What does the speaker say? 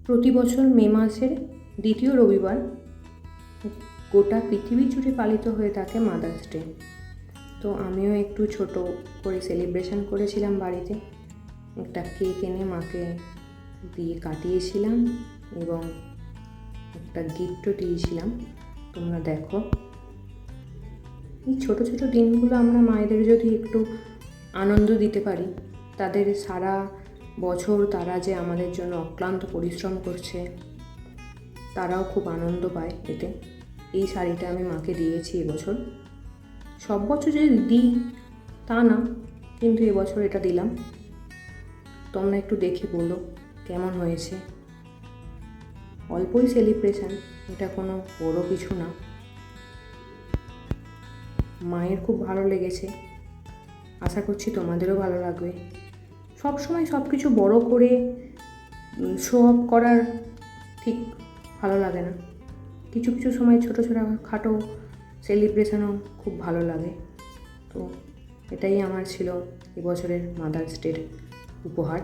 প্রতি বছর মে মাসের দ্বিতীয় রবিবার গোটা পৃথিবী জুড়ে পালিত হয়ে থাকে মাদার্স ডে। তো আমিও একটু ছোট করে সেলিব্রেশন করেছিলাম বাড়িতে। একটা কেক এনে মাকে দিয়ে কাটিয়েছিলাম এবং একটা গিফটও দিয়েছিলাম। তোমরা দেখো, এই ছোট ছোট দিনগুলো আমরা মায়েদের যদি একটু আনন্দ দিতে পারি, তাদের সারা বছর তারা যে আমাদের জন্য অক্লান্ত পরিশ্রম করছে, তারাও খুব আনন্দ পায় এতে। এই শাড়িটা আমি মাকে দিয়েছি এবছর। সব বছর যে দিই তা না, কিন্তু এবছর এটা দিলাম। তোমরা একটু দেখে বলো কেমন হয়েছে। অল্পই সেলিব্রেশন, এটা কোনো বড় কিছু না। মায়ের খুব ভালো লেগেছে, আশা করছি তোমাদেরও ভালো লাগবে। সব সময় সব কিছু বড় করে শো অফ করার ঠিক ভালো লাগে না। কিছু কিছু সময় ছোটো ছোটো খাটো সেলিব্রেশনও খুব ভালো লাগে। তো এটাই আমার ছিল এবছরের মাদার্স ডের উপহার।